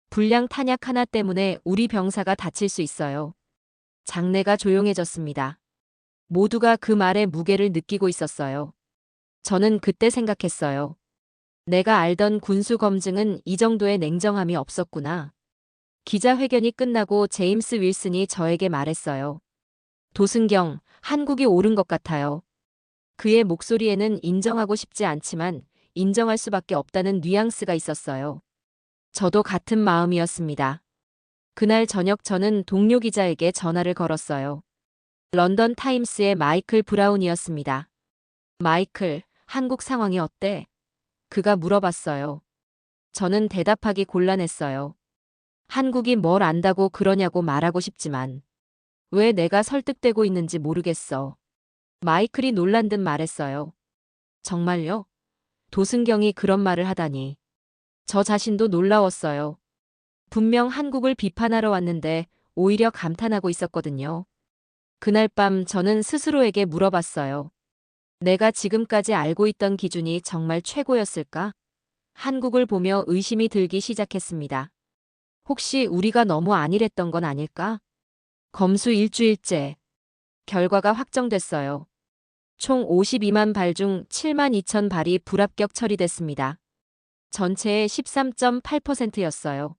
A: 불량 탄약 하나 때문에 우리 병사가 다칠 수 있어요. 장내가 조용해졌습니다. 모두가 그 말의 무게를 느끼고 있었어요. 저는 그때 생각했어요. 내가 알던 군수 검증은 이 정도의 냉정함이 없었구나. 기자회견이 끝나고 제임스 윌슨이 저에게 말했어요. 도승경, 한국이 옳은 것 같아요. 그의 목소리에는 인정하고 싶지 않지만 인정할 수밖에 없다는 뉘앙스가 있었어요. 저도 같은 마음이었습니다. 그날 저녁 저는 동료 기자에게 전화를 걸었어요. 런던 타임스의 마이클 브라운이었습니다. 마이클, 한국 상황이 어때? 그가 물어봤어요. 저는 대답하기 곤란했어요. 한국이 뭘 안다고 그러냐고 말하고 싶지만 왜 내가 설득되고 있는지 모르겠어. 마이클이 놀란 듯 말했어요. 정말요? 도승경이 그런 말을 하다니. 저 자신도 놀라웠어요. 분명 한국을 비판하러 왔는데 오히려 감탄하고 있었거든요. 그날 밤 저는 스스로에게 물어봤어요. 내가 지금까지 알고 있던 기준이 정말 최고였을까? 한국을 보며 의심이 들기 시작했습니다. 혹시 우리가 너무 안일했던 건 아닐까? 검수 일주일째. 결과가 확정됐어요. 총 52만 발 중 7만 2천 발이 불합격 처리됐습니다. 전체의 13.8%였어요.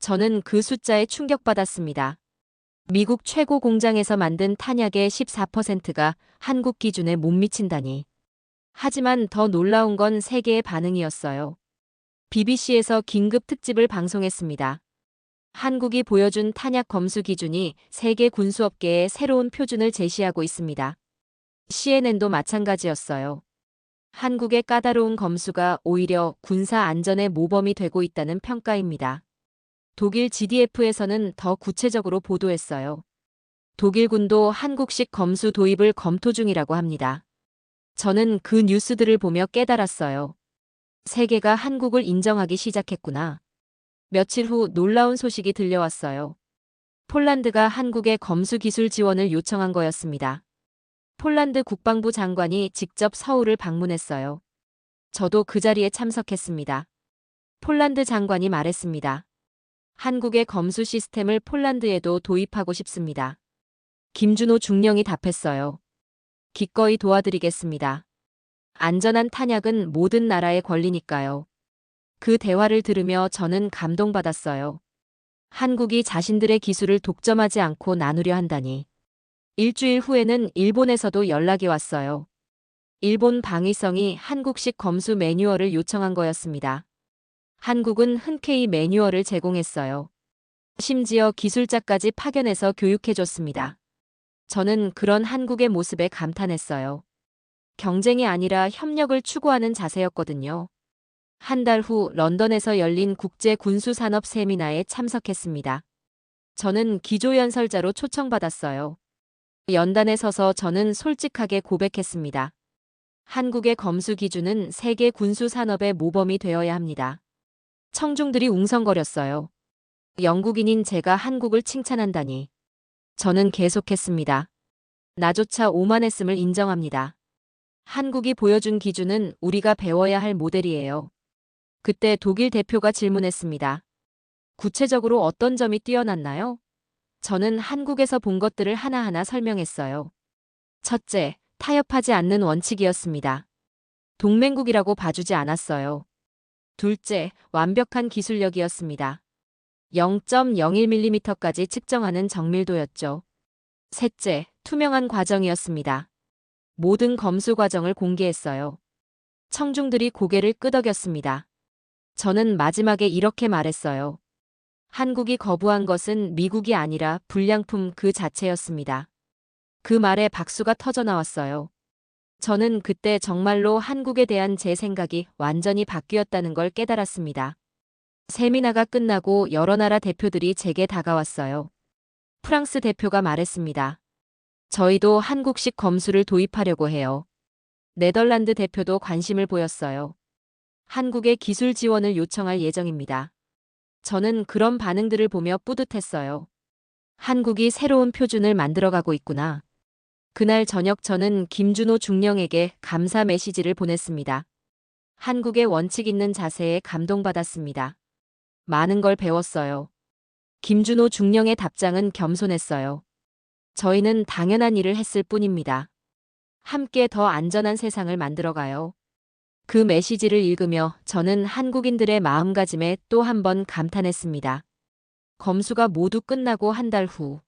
A: 저는 그 숫자에 충격받았습니다. 미국 최고 공장에서 만든 탄약의 14%가 한국 기준에 못 미친다니. 하지만 더 놀라운 건 세계의 반응이었어요. BBC에서 긴급 특집을 방송했습니다. 한국이 보여준 탄약 검수 기준이 세계 군수업계에 새로운 표준을 제시하고 있습니다. CNN도 마찬가지였어요. 한국의 까다로운 검수가 오히려 군사 안전의 모범이 되고 있다는 평가입니다. 독일 GDF에서는 더 구체적으로 보도했어요. 독일군도 한국식 검수 도입을 검토 중이라고 합니다. 저는 그 뉴스들을 보며 깨달았어요. 세계가 한국을 인정하기 시작했구나. 며칠 후 놀라운 소식이 들려왔어요. 폴란드가 한국의 검수 기술 지원을 요청한 거였습니다. 폴란드 국방부 장관이 직접 서울을 방문했어요. 저도 그 자리에 참석했습니다. 폴란드 장관이 말했습니다. 한국의 검수 시스템을 폴란드에도 도입하고 싶습니다. 김준호 중령이 답했어요. 기꺼이 도와드리겠습니다. 안전한 탄약은 모든 나라의 권리니까요. 그 대화를 들으며 저는 감동받았어요. 한국이 자신들의 기술을 독점하지 않고 나누려 한다니. 일주일 후에는 일본에서도 연락이 왔어요. 일본 방위성이 한국식 검수 매뉴얼을 요청한 거였습니다. 한국은 흔쾌히 매뉴얼을 제공했어요. 심지어 기술자까지 파견해서 교육해줬습니다. 저는 그런 한국의 모습에 감탄했어요. 경쟁이 아니라 협력을 추구하는 자세였거든요. 한 달 후 런던에서 열린 국제 군수산업 세미나에 참석했습니다. 저는 기조연설자로 초청받았어요. 연단에 서서 저는 솔직하게 고백했습니다. 한국의 검수 기준은 세계 군수 산업의 모범이 되어야 합니다. 청중들이 웅성거렸어요. 영국인인 제가 한국을 칭찬한다니. 저는 계속했습니다. 나조차 오만했음을 인정합니다. 한국이 보여준 기준은 우리가 배워야 할 모델이에요. 그때 독일 대표가 질문했습니다. 구체적으로 어떤 점이 뛰어났나요? 저는 한국에서 본 것들을 하나하나 설명했어요. 첫째, 타협하지 않는 원칙이었습니다. 동맹국이라고 봐주지 않았어요. 둘째, 완벽한 기술력이었습니다. 0.01mm까지 측정하는 정밀도였죠. 셋째, 투명한 과정이었습니다. 모든 검수 과정을 공개했어요. 청중들이 고개를 끄덕였습니다. 저는 마지막에 이렇게 말했어요. 한국이 거부한 것은 미국이 아니라 불량품 그 자체였습니다. 그 말에 박수가 터져 나왔어요. 저는 그때 정말로 한국에 대한 제 생각이 완전히 바뀌었다는 걸 깨달았습니다. 세미나가 끝나고 여러 나라 대표들이 제게 다가왔어요. 프랑스 대표가 말했습니다. 저희도 한국식 검수를 도입하려고 해요. 네덜란드 대표도 관심을 보였어요. 한국의 기술 지원을 요청할 예정입니다. 저는 그런 반응들을 보며 뿌듯했어요. 한국이 새로운 표준을 만들어가고 있구나. 그날 저녁 저는 김준호 중령에게 감사 메시지를 보냈습니다. 한국의 원칙 있는 자세에 감동받았습니다. 많은 걸 배웠어요. 김준호 중령의 답장은 겸손했어요. 저희는 당연한 일을 했을 뿐입니다. 함께 더 안전한 세상을 만들어가요. 그 메시지를 읽으며 저는 한국인들의 마음가짐에 또 한 번 감탄했습니다. 검수가 모두 끝나고 한 달 후,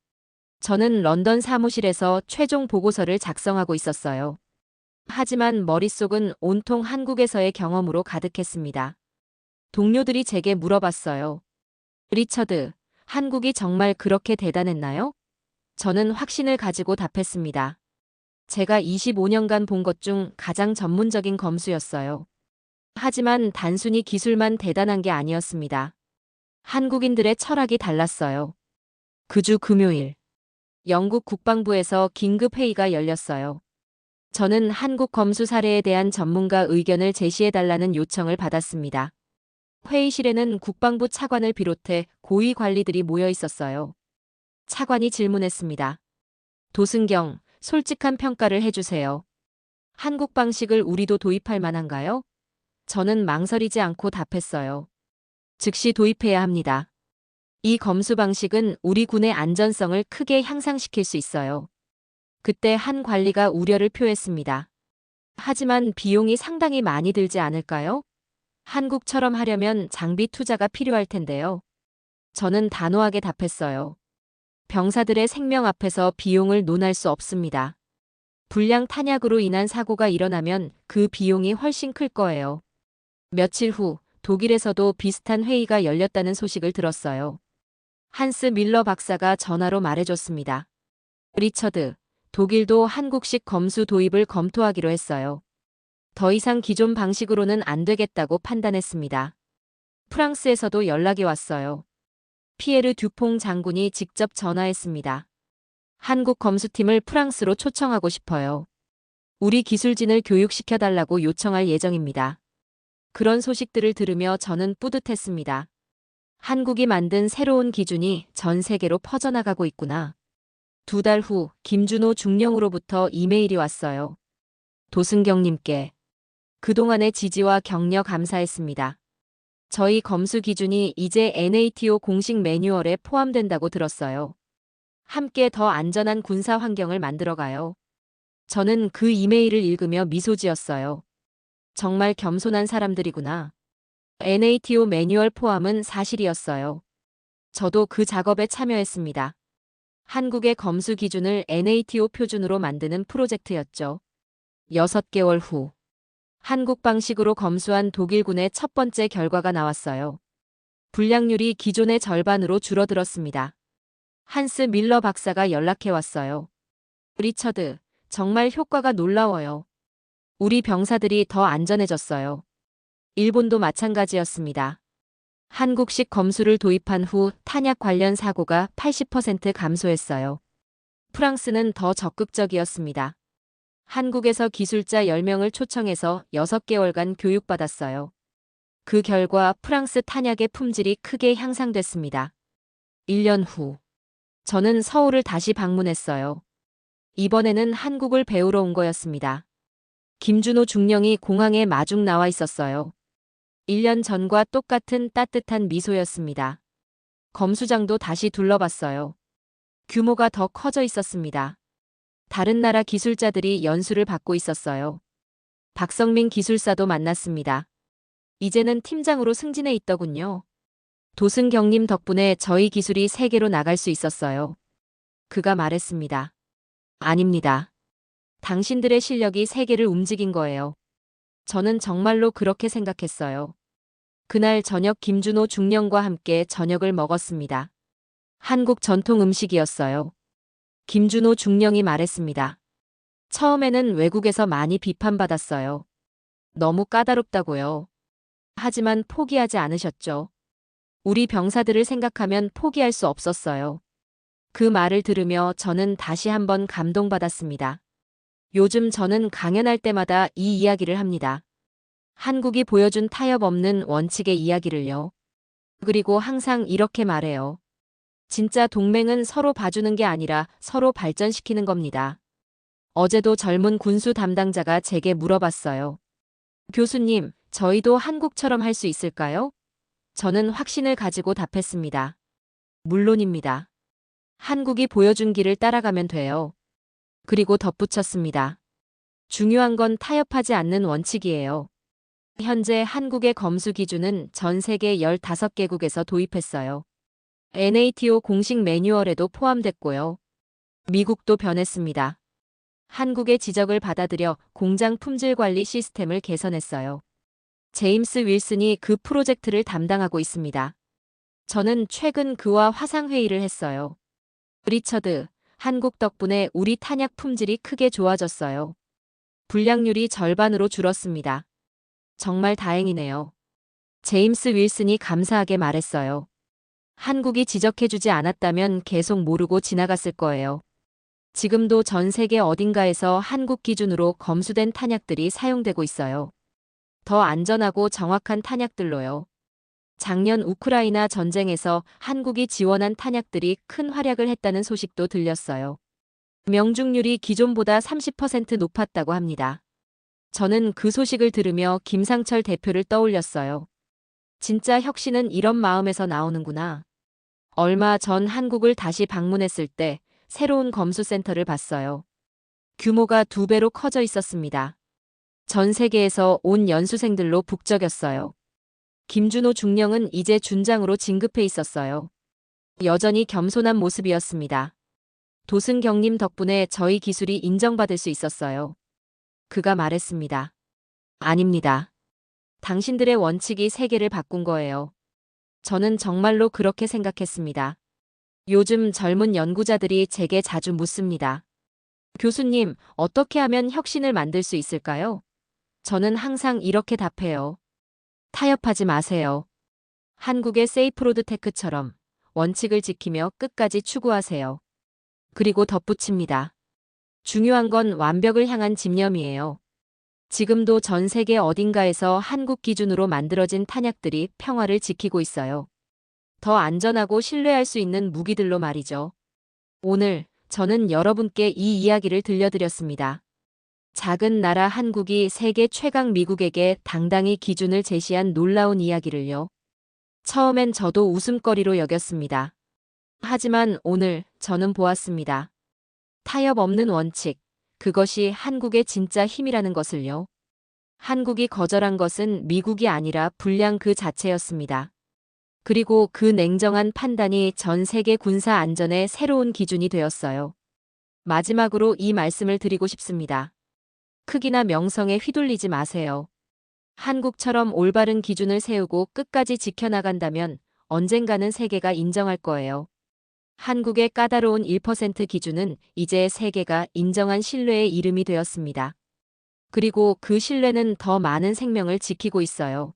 A: 저는 런던 사무실에서 최종 보고서를 작성하고 있었어요. 하지만 머릿속은 온통 한국에서의 경험으로 가득했습니다. 동료들이 제게 물어봤어요. 리처드, 한국이 정말 그렇게 대단했나요? 저는 확신을 가지고 답했습니다. 제가 25년간 본 것 중 가장 전문적인 검수였어요. 하지만 단순히 기술만 대단한 게 아니었습니다. 한국인들의 철학이 달랐어요. 그 주 금요일, 영국 국방부에서 긴급 회의가 열렸어요. 저는 한국 검수 사례에 대한 전문가 의견을 제시해달라는 요청을 받았습니다. 회의실에는 국방부 차관을 비롯해 고위 관리들이 모여 있었어요. 차관이 질문했습니다. 도승경, 솔직한 평가를 해주세요. 한국 방식을 우리도 도입할 만한가요? 저는 망설이지 않고 답했어요. 즉시 도입해야 합니다. 이 검수 방식은 우리 군의 안전성을 크게 향상시킬 수 있어요. 그때 한 관리가 우려를 표했습니다. 하지만 비용이 상당히 많이 들지 않을까요? 한국처럼 하려면 장비 투자가 필요할 텐데요. 저는 단호하게 답했어요. 병사들의 생명 앞에서 비용을 논할 수 없습니다. 불량 탄약으로 인한 사고가 일어나면 그 비용이 훨씬 클 거예요. 며칠 후 독일에서도 비슷한 회의가 열렸다는 소식을 들었어요. 한스 밀러 박사가 전화로 말해줬습니다. 리처드, 독일도 한국식 검수 도입을 검토하기로 했어요. 더 이상 기존 방식으로는 안 되겠다고 판단했습니다. 프랑스에서도 연락이 왔어요. 피에르 듀퐁 장군이 직접 전화했습니다. 한국 검수팀을 프랑스로 초청하고 싶어요. 우리 기술진을 교육시켜달라고 요청할 예정입니다. 그런 소식들을 들으며 저는 뿌듯했습니다. 한국이 만든 새로운 기준이 전 세계로 퍼져나가고 있구나. 2달 후 김준호 중령으로부터 이메일이 왔어요. 도승경님께 그동안의 지지와 격려 감사했습니다. 저희 검수 기준이 이제 NATO 공식 매뉴얼에 포함된다고 들었어요. 함께 더 안전한 군사 환경을 만들어가요. 저는 그 이메일을 읽으며 미소 지었어요. 정말 겸손한 사람들이구나. NATO 매뉴얼 포함은 사실이었어요. 저도 그 작업에 참여했습니다. 한국의 검수 기준을 NATO 표준으로 만드는 프로젝트였죠. 6개월 후 한국 방식으로 검수한 독일군의 첫 번째 결과가 나왔어요. 불량률이 기존의 절반으로 줄어들었습니다. 한스 밀러 박사가 연락해 왔어요. 리처드, 정말 효과가 놀라워요. 우리 병사들이 더 안전해졌어요. 일본도 마찬가지였습니다. 한국식 검수를 도입한 후 탄약 관련 사고가 80% 감소했어요. 프랑스는 더 적극적이었습니다. 한국에서 기술자 10명을 초청해서 6개월간 교육받았어요. 그 결과 프랑스 탄약의 품질이 크게 향상됐습니다. 1년 후, 저는 서울을 다시 방문했어요. 이번에는 한국을 배우러 온 거였습니다. 김준호 중령이 공항에 마중 나와 있었어요. 1년 전과 똑같은 따뜻한 미소였습니다. 검수장도 다시 둘러봤어요. 규모가 더 커져 있었습니다. 다른 나라 기술자들이 연수를 받고 있었어요. 박성민 기술사도 만났습니다. 이제는 팀장으로 승진해 있더군요. 도승경님 덕분에 저희 기술이 세계로 나갈 수 있었어요. 그가 말했습니다. 아닙니다. 당신들의 실력이 세계를 움직인 거예요. 저는 정말로 그렇게 생각했어요. 그날 저녁 김준호 중령과 함께 저녁을 먹었습니다. 한국 전통 음식이었어요. 김준호 중령이 말했습니다. 처음에는 외국에서 많이 비판받았어요. 너무 까다롭다고요. 하지만 포기하지 않으셨죠. 우리 병사들을 생각하면 포기할 수 없었어요. 그 말을 들으며 저는 다시 한번 감동받았습니다. 요즘 저는 강연할 때마다 이 이야기를 합니다. 한국이 보여준 타협 없는 원칙의 이야기를요. 그리고 항상 이렇게 말해요. 진짜 동맹은 서로 봐주는 게 아니라 서로 발전시키는 겁니다. 어제도 젊은 군수 담당자가 제게 물어봤어요. 교수님, 저희도 한국처럼 할 수 있을까요? 저는 확신을 가지고 답했습니다. 물론입니다. 한국이 보여준 길을 따라가면 돼요. 그리고 덧붙였습니다. 중요한 건 타협하지 않는 원칙이에요. 현재 한국의 검수 기준은 전 세계 15개국에서 도입했어요. NATO 공식 매뉴얼에도 포함됐고요. 미국도 변했습니다. 한국의 지적을 받아들여 공장 품질 관리 시스템을 개선했어요. 제임스 윌슨이 그 프로젝트를 담당하고 있습니다. 저는 최근 그와 화상회의를 했어요. 리처드, 한국 덕분에 우리 탄약 품질이 크게 좋아졌어요. 불량률이 절반으로 줄었습니다. 정말 다행이네요. 제임스 윌슨이 감사하게 말했어요. 한국이 지적해주지 않았다면 계속 모르고 지나갔을 거예요. 지금도 전 세계 어딘가에서 한국 기준으로 검수된 탄약들이 사용되고 있어요. 더 안전하고 정확한 탄약들로요. 작년 우크라이나 전쟁에서 한국이 지원한 탄약들이 큰 활약을 했다는 소식도 들렸어요. 명중률이 기존보다 30% 높았다고 합니다. 저는 그 소식을 들으며 김상철 대표를 떠올렸어요. 진짜 혁신은 이런 마음에서 나오는구나. 얼마 전 한국을 다시 방문했을 때 새로운 검수센터를 봤어요. 규모가 2배로 커져 있었습니다. 전 세계에서 온 연수생들로 북적였어요. 김준호 중령은 이제 준장으로 진급해 있었어요. 여전히 겸손한 모습이었습니다. 도승경님 덕분에 저희 기술이 인정받을 수 있었어요. 그가 말했습니다. 아닙니다. 당신들의 원칙이 세계를 바꾼 거예요. 저는 정말로 그렇게 생각했습니다. 요즘 젊은 연구자들이 제게 자주 묻습니다. 교수님, 어떻게 하면 혁신을 만들 수 있을까요? 저는 항상 이렇게 답해요. 타협하지 마세요. 한국의 세이프로드테크처럼 원칙을 지키며 끝까지 추구하세요. 그리고 덧붙입니다. 중요한 건 완벽을 향한 집념이에요. 지금도 전 세계 어딘가에서 한국 기준으로 만들어진 탄약들이 평화를 지키고 있어요. 더 안전하고 신뢰할 수 있는 무기들로 말이죠. 오늘 저는 여러분께 이 이야기를 들려드렸습니다. 작은 나라 한국이 세계 최강 미국에게 당당히 기준을 제시한 놀라운 이야기를요. 처음엔 저도 웃음거리로 여겼습니다. 하지만 오늘 저는 보았습니다. 타협 없는 원칙, 그것이 한국의 진짜 힘이라는 것을요. 한국이 거절한 것은 미국이 아니라 불량 그 자체였습니다. 그리고 그 냉정한 판단이 전 세계 군사 안전의 새로운 기준이 되었어요. 마지막으로 이 말씀을 드리고 싶습니다. 크기나 명성에 휘둘리지 마세요. 한국처럼 올바른 기준을 세우고 끝까지 지켜나간다면 언젠가는 세계가 인정할 거예요. 한국의 까다로운 1% 기준은 이제 세계가 인정한 신뢰의 이름이 되었습니다. 그리고 그 신뢰는 더 많은 생명을 지키고 있어요.